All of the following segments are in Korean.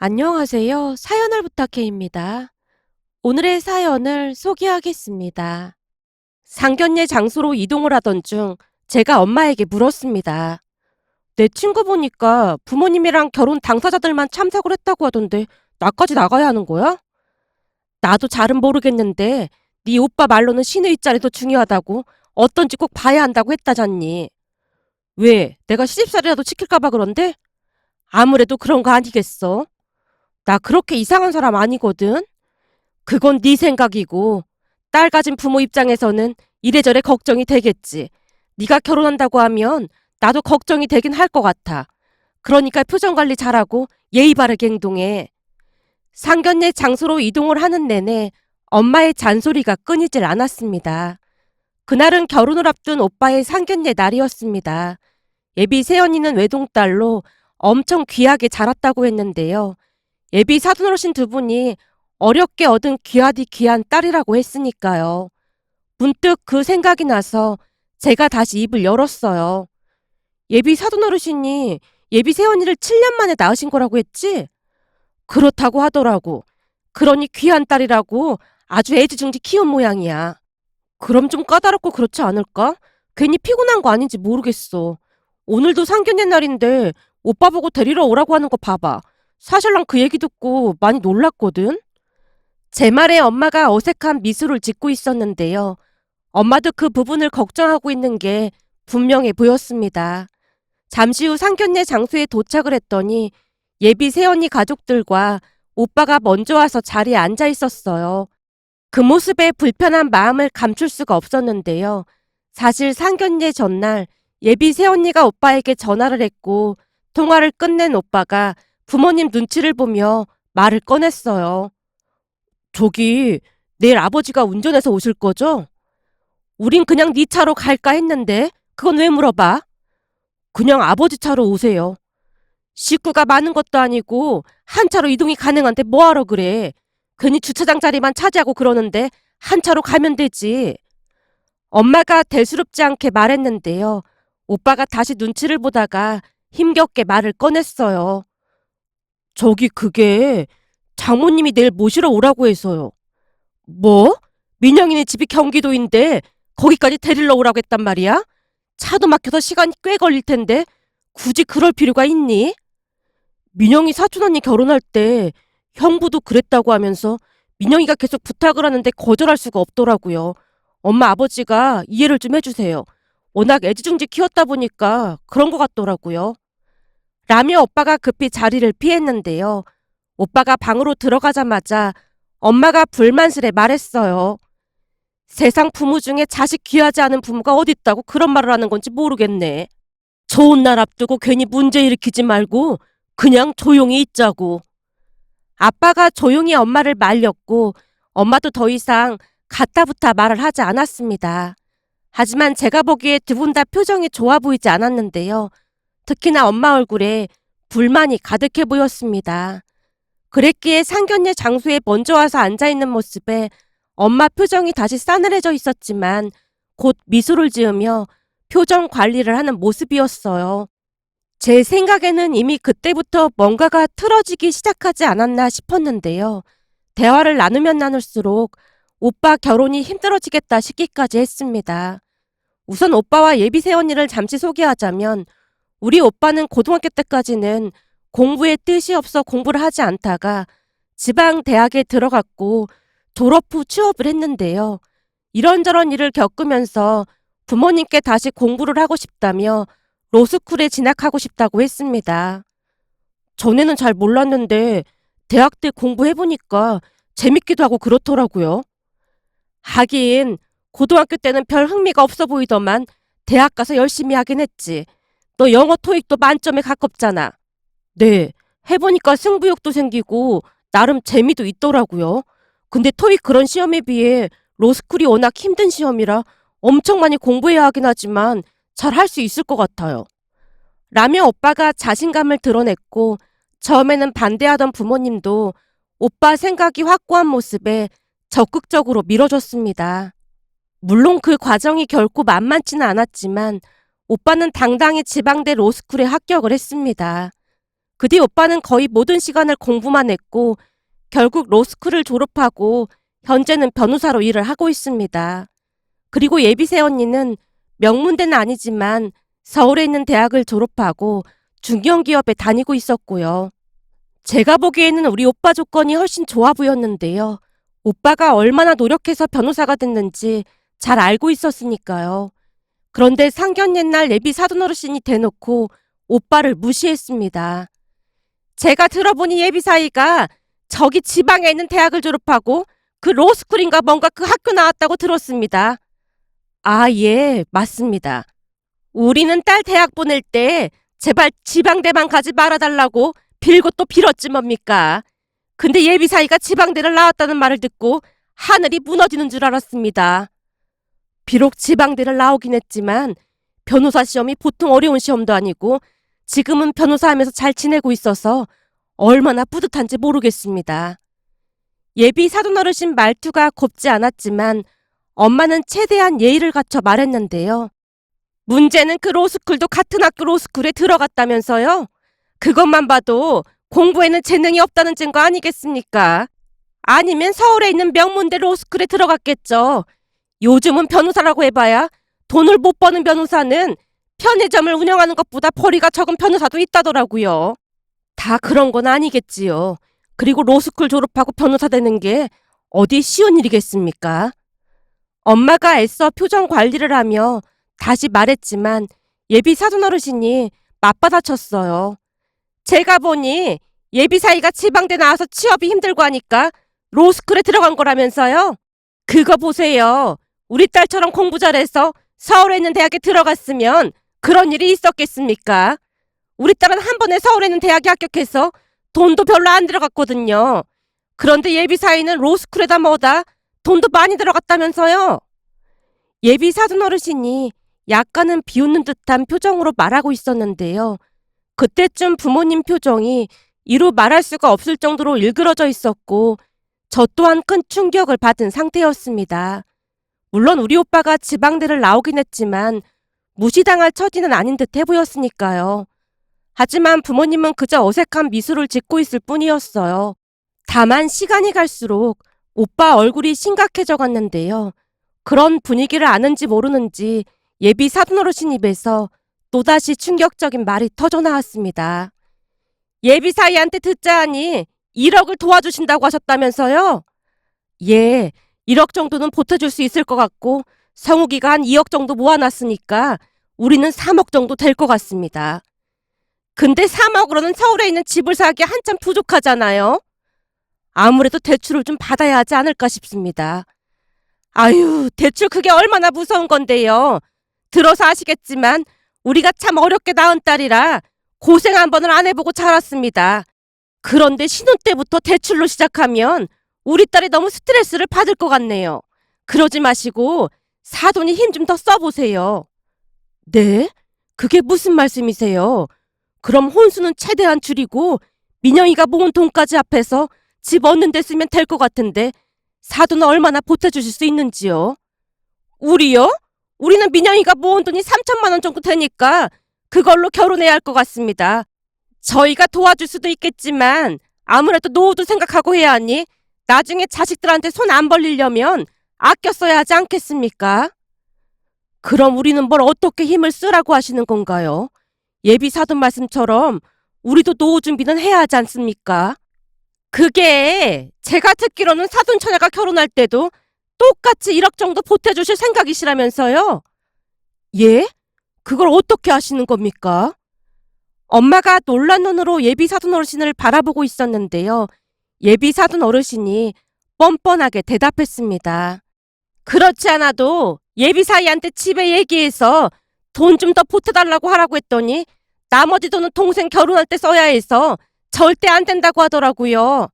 안녕하세요. 사연을 부탁해입니다. 오늘의 사연을 소개하겠습니다. 상견례 장소로 이동을 하던 중 제가 엄마에게 물었습니다. 내 친구 보니까 부모님이랑 결혼 당사자들만 참석을 했다고 하던데 나까지 나가야 하는 거야? 나도 잘은 모르겠는데 네 오빠 말로는 시누이 자리도 중요하다고 어떤지 꼭 봐야 한다고 했다잖니. 왜? 내가 시집살이라도 시킬까 봐 그런데? 아무래도 그런 거 아니겠어? 나 그렇게 이상한 사람 아니거든? 그건 네 생각이고 딸 가진 부모 입장에서는 이래저래 걱정이 되겠지. 네가 결혼한다고 하면 나도 걱정이 되긴 할 것 같아. 그러니까 표정 관리 잘하고 예의 바르게 행동해. 상견례 장소로 이동을 하는 내내 엄마의 잔소리가 끊이질 않았습니다. 그날은 결혼을 앞둔 오빠의 상견례 날이었습니다. 예비 새언니는 외동딸로 엄청 귀하게 자랐다고 했는데요. 예비 사돈어르신 두 분이 어렵게 얻은 귀하디 귀한 딸이라고 했으니까요. 문득 그 생각이 나서 제가 다시 입을 열었어요. 예비 사돈어르신이 예비 새언니를 7년 만에 낳으신 거라고 했지? 그렇다고 하더라고. 그러니 귀한 딸이라고 아주 애지중지 키운 모양이야. 그럼 좀 까다롭고 그렇지 않을까? 괜히 피곤한 거 아닌지 모르겠어. 오늘도 상견례 날인데 오빠 보고 데리러 오라고 하는 거 봐봐. 사실 난 그 얘기 듣고 많이 놀랐거든. 제 말에 엄마가 어색한 미소를 짓고 있었는데요. 엄마도 그 부분을 걱정하고 있는 게 분명해 보였습니다. 잠시 후 상견례 장소에 도착을 했더니 예비 새언니 가족들과 오빠가 먼저 와서 자리에 앉아 있었어요. 그 모습에 불편한 마음을 감출 수가 없었는데요. 사실 상견례 전날 예비 새언니가 오빠에게 전화를 했고 통화를 끝낸 오빠가 부모님 눈치를 보며 말을 꺼냈어요. 저기 내일 아버지가 운전해서 오실 거죠? 우린 그냥 네 차로 갈까 했는데 그건 왜 물어봐? 그냥 아버지 차로 오세요. 식구가 많은 것도 아니고 한 차로 이동이 가능한데 뭐하러 그래. 괜히 주차장 자리만 차지하고 그러는데 한 차로 가면 되지. 엄마가 대수롭지 않게 말했는데요. 오빠가 다시 눈치를 보다가 힘겹게 말을 꺼냈어요. 저기 그게 장모님이 내일 모시러 오라고 해서요. 뭐? 민영이네 집이 경기도인데 거기까지 데리러 오라고 했단 말이야? 차도 막혀서 시간이 꽤 걸릴 텐데 굳이 그럴 필요가 있니? 민영이 사촌 언니 결혼할 때 형부도 그랬다고 하면서 민영이가 계속 부탁을 하는데 거절할 수가 없더라고요. 엄마 아버지가 이해를 좀 해주세요. 워낙 애지중지 키웠다 보니까 그런 것 같더라고요. 라며 오빠가 급히 자리를 피했는데요. 오빠가 방으로 들어가자마자 엄마가 불만스레 말했어요. 세상 부모 중에 자식 귀하지 않은 부모가 어딨다고 그런 말을 하는 건지 모르겠네. 좋은 날 앞두고 괜히 문제 일으키지 말고 그냥 조용히 있자고. 아빠가 조용히 엄마를 말렸고 엄마도 더 이상 가타부타 말을 하지 않았습니다. 하지만 제가 보기에 두 분 다 표정이 좋아 보이지 않았는데요. 특히나 엄마 얼굴에 불만이 가득해 보였습니다. 그랬기에 상견례 장소에 먼저 와서 앉아있는 모습에 엄마 표정이 다시 싸늘해져 있었지만 곧 미소를 지으며 표정 관리를 하는 모습이었어요. 제 생각에는 이미 그때부터 뭔가가 틀어지기 시작하지 않았나 싶었는데요. 대화를 나누면 나눌수록 오빠 결혼이 힘들어지겠다 싶기까지 했습니다. 우선 오빠와 예비 새언니를 잠시 소개하자면 우리 오빠는 고등학교 때까지는 공부에 뜻이 없어 공부를 하지 않다가 지방 대학에 들어갔고 졸업 후 취업을 했는데요. 이런저런 일을 겪으면서 부모님께 다시 공부를 하고 싶다며 로스쿨에 진학하고 싶다고 했습니다. 전에는 잘 몰랐는데 대학 때 공부해보니까 재밌기도 하고 그렇더라고요. 하긴 고등학교 때는 별 흥미가 없어 보이더만 대학 가서 열심히 하긴 했지. 너 영어 토익도 만점에 가깝잖아. 네, 해보니까 승부욕도 생기고 나름 재미도 있더라고요. 근데 토익 그런 시험에 비해 로스쿨이 워낙 힘든 시험이라 엄청 많이 공부해야 하긴 하지만 잘 할 수 있을 것 같아요. 라며 오빠가 자신감을 드러냈고 처음에는 반대하던 부모님도 오빠 생각이 확고한 모습에 적극적으로 밀어줬습니다. 물론 그 과정이 결코 만만치는 않았지만 오빠는 당당히 지방대 로스쿨에 합격을 했습니다. 그 뒤 오빠는 거의 모든 시간을 공부만 했고 결국 로스쿨을 졸업하고 현재는 변호사로 일을 하고 있습니다. 그리고 예비새 언니는 명문대는 아니지만 서울에 있는 대학을 졸업하고 중견기업에 다니고 있었고요. 제가 보기에는 우리 오빠 조건이 훨씬 좋아 보였는데요. 오빠가 얼마나 노력해서 변호사가 됐는지 잘 알고 있었으니까요. 그런데 상견 옛날 예비 사돈 어르신이 대놓고 오빠를 무시했습니다. 제가 들어보니 예비 사이가 저기 지방에 있는 대학을 졸업하고 그 로스쿨인가 뭔가 그 학교 나왔다고 들었습니다. 아, 예, 맞습니다. 우리는 딸 대학 보낼 때 제발 지방대만 가지 말아달라고 빌고 또 빌었지 뭡니까. 근데 예비 사이가 지방대를 나왔다는 말을 듣고 하늘이 무너지는 줄 알았습니다. 비록 지방대를 나오긴 했지만 변호사 시험이 보통 어려운 시험도 아니고 지금은 변호사하면서 잘 지내고 있어서 얼마나 뿌듯한지 모르겠습니다. 예비 사돈 어르신 말투가 곱지 않았지만 엄마는 최대한 예의를 갖춰 말했는데요. 문제는 그 로스쿨도 같은 학교 로스쿨에 들어갔다면서요? 그것만 봐도 공부에는 재능이 없다는 증거 아니겠습니까? 아니면 서울에 있는 명문대 로스쿨에 들어갔겠죠. 요즘은 변호사라고 해봐야 돈을 못 버는 변호사는 편의점을 운영하는 것보다 벌이가 적은 변호사도 있다더라고요. 다 그런 건 아니겠지요. 그리고 로스쿨 졸업하고 변호사 되는 게 어디 쉬운 일이겠습니까? 엄마가 애써 표정 관리를 하며 다시 말했지만 예비 사돈 어르신이 맞받아쳤어요. 제가 보니 예비 사이가 지방대 나와서 취업이 힘들고 하니까 로스쿨에 들어간 거라면서요. 그거 보세요. 우리 딸처럼 공부 잘해서 서울에 있는 대학에 들어갔으면 그런 일이 있었겠습니까? 우리 딸은 한 번에 서울에 있는 대학에 합격해서 돈도 별로 안 들어갔거든요. 그런데 예비 사이는 로스쿨에다 뭐다 돈도 많이 들어갔다면서요. 예비 사돈 어르신이 약간은 비웃는 듯한 표정으로 말하고 있었는데요. 그때쯤 부모님 표정이 이루 말할 수가 없을 정도로 일그러져 있었고 저 또한 큰 충격을 받은 상태였습니다. 물론 우리 오빠가 지방대를 나오긴 했지만 무시당할 처지는 아닌 듯해 보였으니까요. 하지만 부모님은 그저 어색한 미소를 짓고 있을 뿐이었어요. 다만 시간이 갈수록 오빠 얼굴이 심각해져 갔는데요. 그런 분위기를 아는지 모르는지 예비 사돈어르신 입에서 또다시 충격적인 말이 터져나왔습니다. 예비 사이한테 듣자 하니 1억을 도와주신다고 하셨다면서요? 예, 1억 정도는 보태줄 수 있을 것 같고 성욱이가 한 2억 정도 모아놨으니까 우리는 3억 정도 될 것 같습니다. 근데 3억으로는 서울에 있는 집을 사기 한참 부족하잖아요. 아무래도 대출을 좀 받아야 하지 않을까 싶습니다. 아유, 대출 그게 얼마나 무서운 건데요. 들어서 아시겠지만 우리가 참 어렵게 낳은 딸이라 고생 한 번을 안 해보고 자랐습니다. 그런데 신혼 때부터 대출로 시작하면 우리 딸이 너무 스트레스를 받을 것 같네요. 그러지 마시고 사돈이 힘 좀 더 써보세요. 네? 그게 무슨 말씀이세요? 그럼 혼수는 최대한 줄이고 민영이가 모은 돈까지 합해서 집 얻는 데 쓰면 될 것 같은데 사돈은 얼마나 보태주실 수 있는지요? 우리요? 우리는 민영이가 모은 돈이 3천만 원 정도 되니까 그걸로 결혼해야 할 것 같습니다. 저희가 도와줄 수도 있겠지만 아무래도 노후도 생각하고 해야 하니 나중에 자식들한테 손 안 벌리려면 아껴 써야 하지 않겠습니까? 그럼 우리는 뭘 어떻게 힘을 쓰라고 하시는 건가요? 예비 사돈 말씀처럼 우리도 노후 준비는 해야 하지 않습니까? 그게 제가 듣기로는 사돈 처녀가 결혼할 때도 똑같이 1억 정도 보태주실 생각이시라면서요? 예? 그걸 어떻게 아시는 겁니까? 엄마가 놀란 눈으로 예비 사돈 어르신을 바라보고 있었는데요. 예비 사돈 어르신이 뻔뻔하게 대답했습니다. 그렇지 않아도 예비 사이한테 집에 얘기해서 돈 좀 더 보태달라고 하라고 했더니 나머지 돈은 동생 결혼할 때 써야 해서 절대 안 된다고 하더라고요.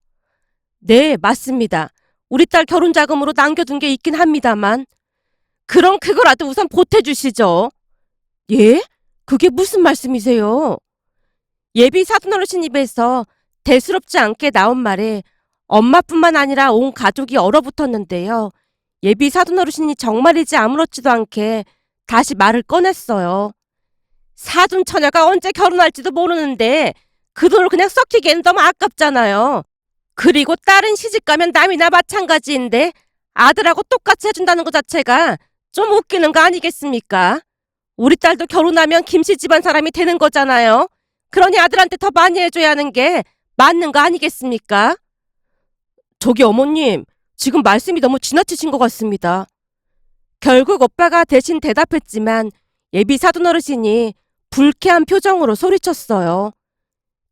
네, 맞습니다. 우리 딸 결혼 자금으로 남겨둔 게 있긴 합니다만. 그럼 그거라도 우선 보태주시죠. 예? 그게 무슨 말씀이세요? 예비 사돈 어르신 입에서 대수롭지 않게 나온 말에 엄마뿐만 아니라 온 가족이 얼어붙었는데요. 예비 사돈 어르신이 정말이지 아무렇지도 않게 다시 말을 꺼냈어요. 사돈 처녀가 언제 결혼할지도 모르는데 그 돈을 그냥 썩히기엔 너무 아깝잖아요. 그리고 딸은 시집가면 남이나 마찬가지인데 아들하고 똑같이 해준다는 것 자체가 좀 웃기는 거 아니겠습니까? 우리 딸도 결혼하면 김씨 집안 사람이 되는 거잖아요. 그러니 아들한테 더 많이 해줘야 하는 게 맞는 거 아니겠습니까? 저기 어머님, 지금 말씀이 너무 지나치신 것 같습니다. 결국 오빠가 대신 대답했지만 예비 사돈 어르신이 불쾌한 표정으로 소리쳤어요.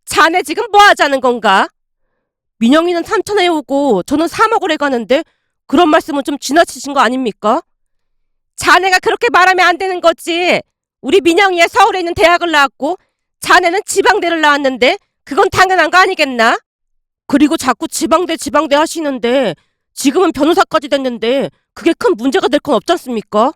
자네 지금 뭐 하자는 건가? 민영이는 3천에 오고 저는 3억을 해가는데 그런 말씀은 좀 지나치신 거 아닙니까? 자네가 그렇게 말하면 안 되는 거지. 우리 민영이야 서울에 있는 대학을 나왔고 자네는 지방대를 나왔는데 그건 당연한 거 아니겠나? 그리고 자꾸 지방대 하시는데 지금은 변호사까지 됐는데 그게 큰 문제가 될 건 없지 않습니까?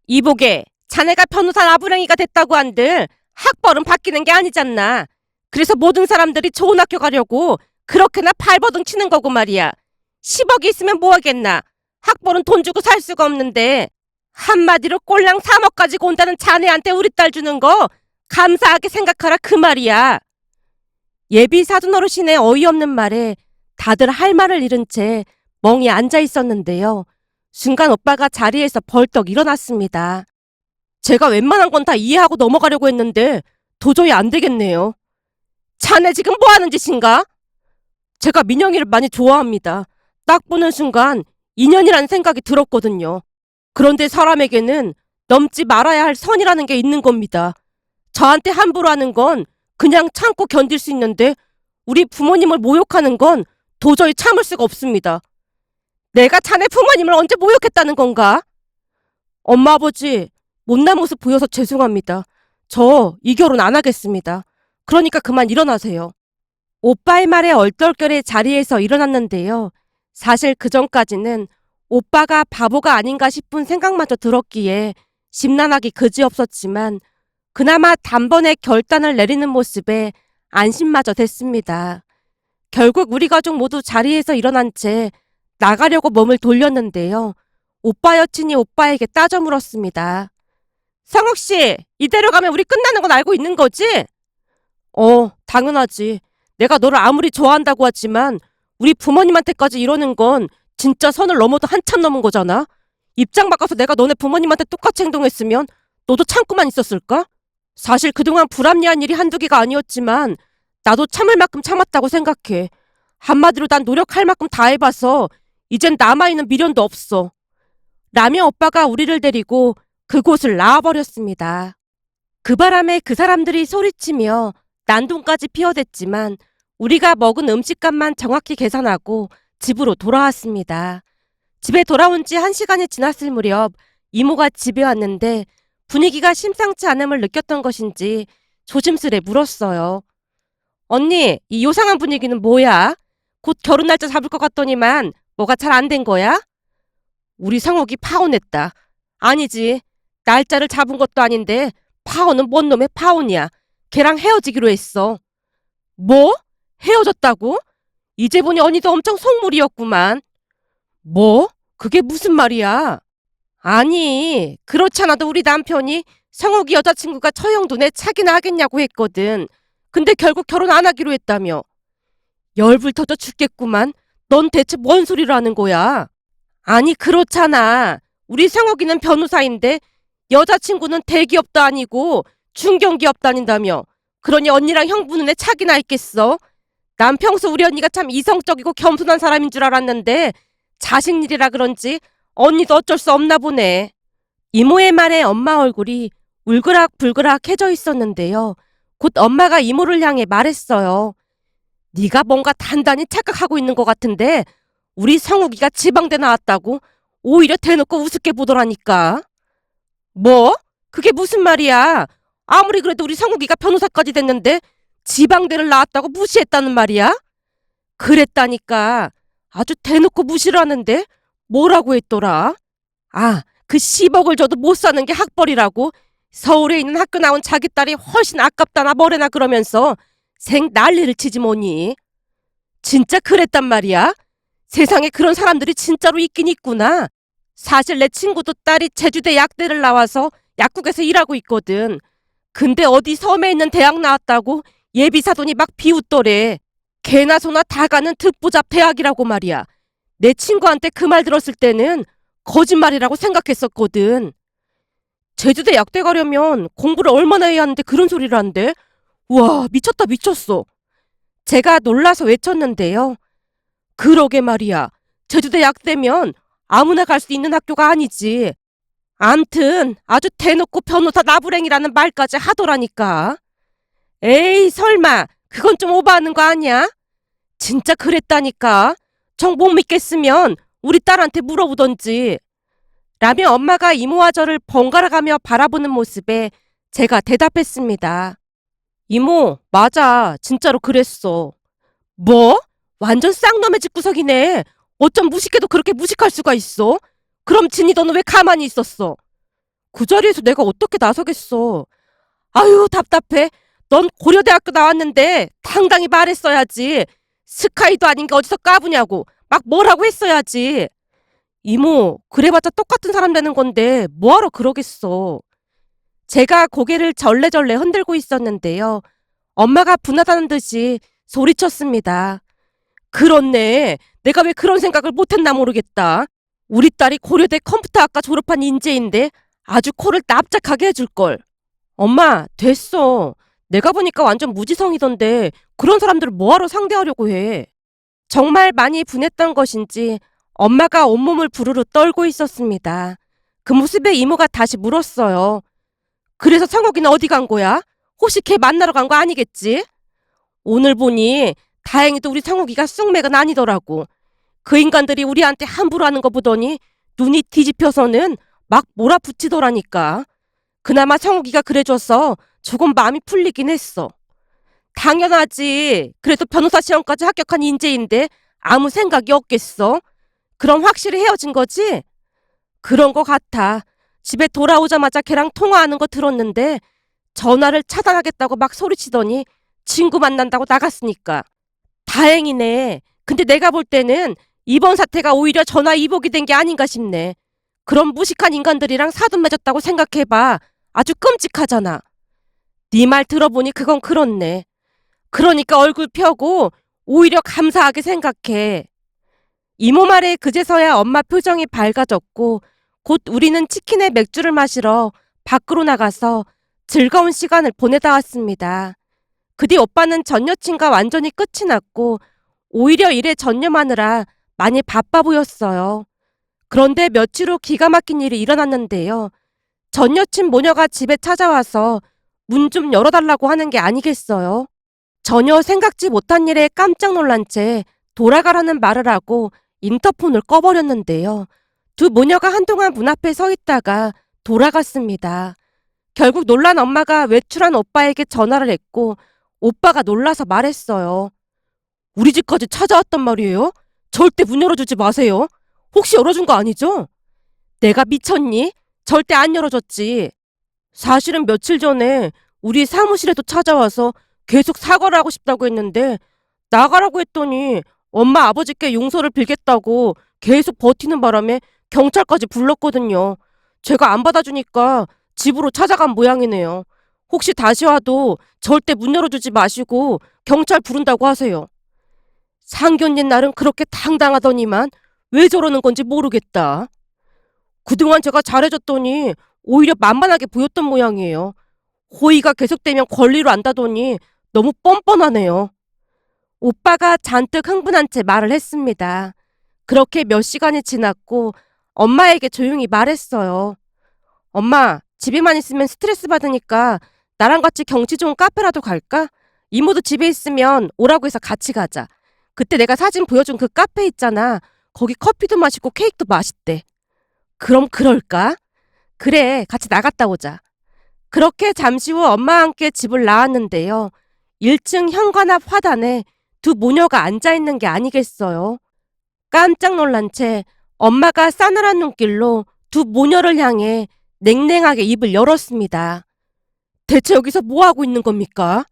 이보게, 자네가 변호사 나부랭이가 됐다고 한들 학벌은 바뀌는 게 아니잖나. 그래서 모든 사람들이 좋은 학교 가려고 그렇게나 발버둥 치는 거고 말이야. 10억이 있으면 뭐 하겠나. 학벌은 돈 주고 살 수가 없는데 한마디로 꼴랑 3억 가지고 온다는 자네한테 우리 딸 주는 거 감사하게 생각하라 그 말이야. 예비 사돈 어르신의 어이없는 말에 다들 할 말을 잃은 채 멍이 앉아 있었는데요. 순간 오빠가 자리에서 벌떡 일어났습니다. 제가 웬만한 건 다 이해하고 넘어가려고 했는데 도저히 안 되겠네요. 자네 지금 뭐 하는 짓인가? 제가 민영이를 많이 좋아합니다. 딱 보는 순간 인연이라는 생각이 들었거든요. 그런데 사람에게는 넘지 말아야 할 선이라는 게 있는 겁니다. 저한테 함부로 하는 건 그냥 참고 견딜 수 있는데 우리 부모님을 모욕하는 건 도저히 참을 수가 없습니다. 내가 자네 부모님을 언제 모욕했다는 건가? 엄마 아버지 못난 모습 보여서 죄송합니다. 저 이 결혼 안 하겠습니다. 그러니까 그만 일어나세요. 오빠의 말에 얼떨결에 자리에서 일어났는데요. 사실 그전까지는 오빠가 바보가 아닌가 싶은 생각마저 들었기에 심란하기 그지없었지만 그나마 단번에 결단을 내리는 모습에 안심마저 됐습니다. 결국 우리 가족 모두 자리에서 일어난 채 나가려고 몸을 돌렸는데요. 오빠 여친이 오빠에게 따져 물었습니다. 성욱 씨, 이대로 가면 우리 끝나는 건 알고 있는 거지? 당연하지. 내가 너를 아무리 좋아한다고 하지만 우리 부모님한테까지 이러는 건 진짜 선을 넘어도 한참 넘은 거잖아. 입장 바꿔서 내가 너네 부모님한테 똑같이 행동했으면 너도 참고만 있었을까? 사실 그동안 불합리한 일이 한두 개가 아니었지만 나도 참을 만큼 참았다고 생각해. 한마디로 난 노력할 만큼 다 해봐서 이젠 남아있는 미련도 없어. 라며 오빠가 우리를 데리고 그곳을 나와버렸습니다. 그 바람에 그 사람들이 소리치며 난동까지 피어댔지만 우리가 먹은 음식값만 정확히 계산하고 집으로 돌아왔습니다. 집에 돌아온 지 1시간이 지났을 무렵 이모가 집에 왔는데 분위기가 심상치 않음을 느꼈던 것인지 조심스레 물었어요. 언니, 이 요상한 분위기는 뭐야? 곧 결혼 날짜 잡을 것 같더니만 뭐가 잘 안 된 거야? 우리 성욱이 파혼했다. 아니지. 날짜를 잡은 것도 아닌데 파혼은 뭔 놈의 파혼이야. 걔랑 헤어지기로 했어. 뭐? 헤어졌다고? 이제 보니 언니도 엄청 속물이었구만. 뭐? 그게 무슨 말이야? 아니, 그렇잖아도 우리 남편이 성욱이 여자친구가 처형도 내 차기나 하겠냐고 했거든. 근데 결국 결혼 안 하기로 했다며. 열불 터져 죽겠구만. 넌 대체 뭔 소리를 하는 거야? 아니, 그렇잖아. 우리 성욱이는 변호사인데 여자친구는 대기업도 아니고 중견기업 다닌다며. 그러니 언니랑 형부 눈에 차기나 있겠어? 난 평소 우리 언니가 참 이성적이고 겸손한 사람인 줄 알았는데 자식 일이라 그런지 언니도 어쩔 수 없나 보네. 이모의 말에 엄마 얼굴이 울그락불그락해져 있었는데요. 곧 엄마가 이모를 향해 말했어요. 네가 뭔가 단단히 착각하고 있는 것 같은데 우리 성욱이가 지방대 나왔다고 오히려 대놓고 우습게 보더라니까. 뭐? 그게 무슨 말이야? 아무리 그래도 우리 성욱이가 변호사까지 됐는데 지방대를 나왔다고 무시했다는 말이야? 그랬다니까. 아주 대놓고 무시를 하는데 뭐라고 했더라? 아, 그 10억을 줘도 못 사는 게 학벌이라고 서울에 있는 학교 나온 자기 딸이 훨씬 아깝다나 뭐래나 그러면서 생 난리를 치지 뭐니. 진짜 그랬단 말이야? 세상에 그런 사람들이 진짜로 있긴 있구나. 사실 내 친구도 딸이 제주대 약대를 나와서 약국에서 일하고 있거든. 근데 어디 섬에 있는 대학 나왔다고 예비 사돈이 막 비웃더래. 개나 소나 다 가는 듣보잡 대학이라고 말이야. 내 친구한테 그 말 들었을 때는 거짓말이라고 생각했었거든. 제주대 약대 가려면 공부를 얼마나 해야 하는데 그런 소리를 한대? 와, 미쳤다 미쳤어. 제가 놀라서 외쳤는데요. 그러게 말이야. 제주대 약대면 아무나 갈 수 있는 학교가 아니지. 암튼 아주 대놓고 변호사 나부랭이라는 말까지 하더라니까. 에이 설마 그건 좀 오버하는 거 아니야? 진짜 그랬다니까. 정 못 믿겠으면 우리 딸한테 물어보던지. 라며 엄마가 이모와 저를 번갈아 가며 바라보는 모습에 제가 대답했습니다. 이모, 맞아. 진짜로 그랬어. 뭐? 완전 쌍놈의 집구석이네. 어쩜 무식해도 그렇게 무식할 수가 있어? 그럼 진이 너는 왜 가만히 있었어? 그 자리에서 내가 어떻게 나서겠어. 아유 답답해. 넌 고려대학교 나왔는데 당당히 말했어야지. 스카이도 아닌 게 어디서 까부냐고. 막 뭐라고 했어야지. 이모, 그래봤자 똑같은 사람 되는 건데 뭐하러 그러겠어. 제가 고개를 절레절레 흔들고 있었는데요. 엄마가 분하다는 듯이 소리쳤습니다. 그렇네. 내가 왜 그런 생각을 못했나 모르겠다. 우리 딸이 고려대 컴퓨터학과 졸업한 인재인데 아주 코를 납작하게 해줄걸. 엄마, 됐어. 내가 보니까 완전 무지성이던데 그런 사람들을 뭐하러 상대하려고 해. 정말 많이 분했던 것인지 엄마가 온몸을 부르르 떨고 있었습니다. 그 모습에 이모가 다시 물었어요. 그래서 성욱이는 어디 간 거야? 혹시 걔 만나러 간 거 아니겠지? 오늘 보니 다행히도 우리 성욱이가 쑥맥은 아니더라고. 그 인간들이 우리한테 함부로 하는 거 보더니 눈이 뒤집혀서는 막 몰아붙이더라니까. 그나마 성욱이가 그래줘서 조금 마음이 풀리긴 했어. 당연하지. 그래도 변호사 시험까지 합격한 인재인데 아무 생각이 없겠어? 그럼 확실히 헤어진 거지? 그런 거 같아. 집에 돌아오자마자 걔랑 통화하는 거 들었는데 전화를 차단하겠다고 막 소리치더니 친구 만난다고 나갔으니까. 다행이네. 근데 내가 볼 때는 이번 사태가 오히려 전화 이복이 된 게 아닌가 싶네. 그런 무식한 인간들이랑 사돈 맺었다고 생각해봐. 아주 끔찍하잖아. 네 말 들어보니 그건 그렇네. 그러니까 얼굴 펴고 오히려 감사하게 생각해. 이모 말에 그제서야 엄마 표정이 밝아졌고 곧 우리는 치킨에 맥주를 마시러 밖으로 나가서 즐거운 시간을 보내다 왔습니다. 그 뒤 오빠는 전 여친과 완전히 끝이 났고 오히려 일에 전념하느라 많이 바빠 보였어요. 그런데 며칠 후 기가 막힌 일이 일어났는데요. 전 여친 모녀가 집에 찾아와서 문 좀 열어달라고 하는 게 아니겠어요? 전혀 생각지 못한 일에 깜짝 놀란 채 돌아가라는 말을 하고 인터폰을 꺼버렸는데요. 두 모녀가 한동안 문 앞에 서 있다가 돌아갔습니다. 결국 놀란 엄마가 외출한 오빠에게 전화를 했고 오빠가 놀라서 말했어요. 우리 집까지 찾아왔단 말이에요? 절대 문 열어주지 마세요. 혹시 열어준 거 아니죠? 내가 미쳤니? 절대 안 열어줬지. 사실은 며칠 전에 우리 사무실에도 찾아와서 계속 사과를 하고 싶다고 했는데 나가라고 했더니 엄마 아버지께 용서를 빌겠다고 계속 버티는 바람에 경찰까지 불렀거든요. 제가 안 받아주니까 집으로 찾아간 모양이네요. 혹시 다시 와도 절대 문 열어주지 마시고 경찰 부른다고 하세요. 상견례 날은 그렇게 당당하더니만 왜 저러는 건지 모르겠다. 그동안 제가 잘해줬더니 오히려 만만하게 보였던 모양이에요. 호의가 계속되면 권리로 안다더니 너무 뻔뻔하네요. 오빠가 잔뜩 흥분한 채 말을 했습니다. 그렇게 몇 시간이 지났고 엄마에게 조용히 말했어요. 엄마, 집에만 있으면 스트레스 받으니까 나랑 같이 경치 좋은 카페라도 갈까? 이모도 집에 있으면 오라고 해서 같이 가자. 그때 내가 사진 보여준 그 카페 있잖아. 거기 커피도 맛있고 케이크도 맛있대. 그럼 그럴까? 그래, 같이 나갔다 오자. 그렇게 잠시 후 엄마와 함께 집을 나왔는데요. 1층 현관 앞 화단에 두 모녀가 앉아있는 게 아니겠어요. 깜짝 놀란 채 엄마가 싸늘한 눈길로 두 모녀를 향해 냉랭하게 입을 열었습니다. 대체 여기서 뭐 하고 있는 겁니까?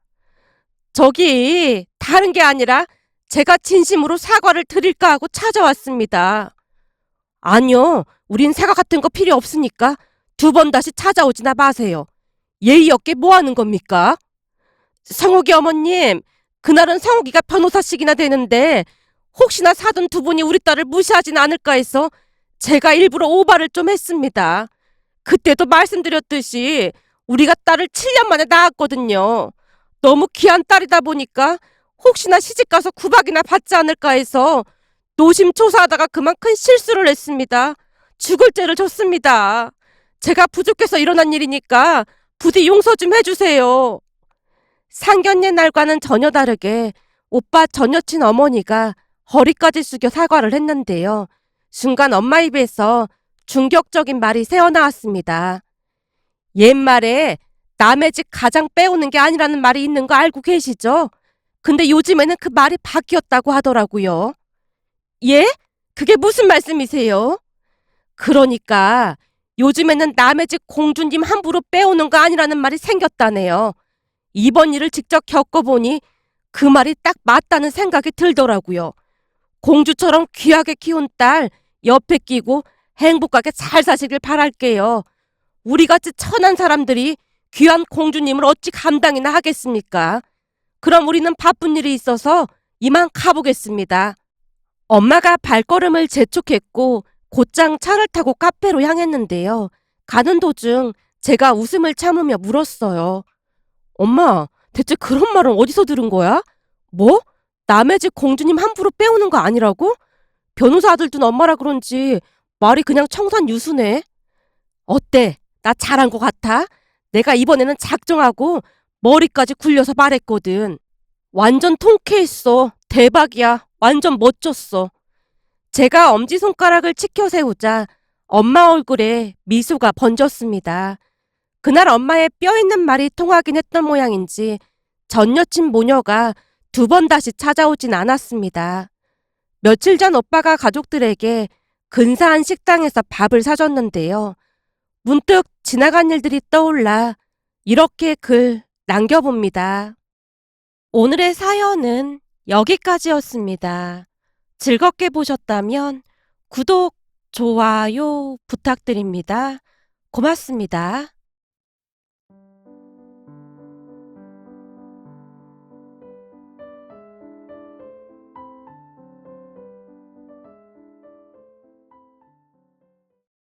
저기 다른 게 아니라 제가 진심으로 사과를 드릴까 하고 찾아왔습니다. 아니요, 우린 사과 같은 거 필요 없으니까 두 번 다시 찾아오지나 마세요. 예의 없게 뭐 하는 겁니까? 성욱이 어머님, 그날은 성욱이가 변호사식이나 되는데 혹시나 사돈 두 분이 우리 딸을 무시하진 않을까 해서 제가 일부러 오바를 좀 했습니다. 그때도 말씀드렸듯이 우리가 딸을 7년 만에 낳았거든요. 너무 귀한 딸이다 보니까 혹시나 시집가서 구박이나 받지 않을까 해서 노심초사하다가 그만 큰 실수를 했습니다. 죽을 죄를 졌습니다. 제가 부족해서 일어난 일이니까 부디 용서 좀 해주세요. 상견례 날과는 전혀 다르게 오빠 전 여친 어머니가 허리까지 숙여 사과를 했는데요. 순간 엄마 입에서 충격적인 말이 새어나왔습니다. 옛말에 남의 집 가장 빼오는 게 아니라는 말이 있는 거 알고 계시죠? 근데 요즘에는 그 말이 바뀌었다고 하더라고요. 예? 그게 무슨 말씀이세요? 그러니까 요즘에는 남의 집 공주님 함부로 빼오는 거 아니라는 말이 생겼다네요. 이번 일을 직접 겪어보니 그 말이 딱 맞다는 생각이 들더라고요. 공주처럼 귀하게 키운 딸 옆에 끼고 행복하게 잘 사시길 바랄게요. 우리같이 천한 사람들이 귀한 공주님을 어찌 감당이나 하겠습니까? 그럼 우리는 바쁜 일이 있어서 이만 가보겠습니다. 엄마가 발걸음을 재촉했고 곧장 차를 타고 카페로 향했는데요. 가는 도중 제가 웃음을 참으며 물었어요. 엄마, 대체 그런 말은 어디서 들은 거야? 뭐? 남의 집 공주님 함부로 빼오는 거 아니라고? 변호사 아들 둔 엄마라 그런지 말이 그냥 청산유수네. 어때? 나 잘한 거 같아? 내가 이번에는 작정하고 머리까지 굴려서 말했거든. 완전 통쾌했어. 대박이야. 완전 멋졌어. 제가 엄지손가락을 치켜 세우자 엄마 얼굴에 미소가 번졌습니다. 그날 엄마의 뼈 있는 말이 통하긴 했던 모양인지 전 여친 모녀가 두 번 다시 찾아오진 않았습니다. 며칠 전 오빠가 가족들에게 근사한 식당에서 밥을 사줬는데요. 문득 지나간 일들이 떠올라 이렇게 글 남겨봅니다. 오늘의 사연은 여기까지였습니다. 즐겁게 보셨다면 구독, 좋아요 부탁드립니다. 고맙습니다.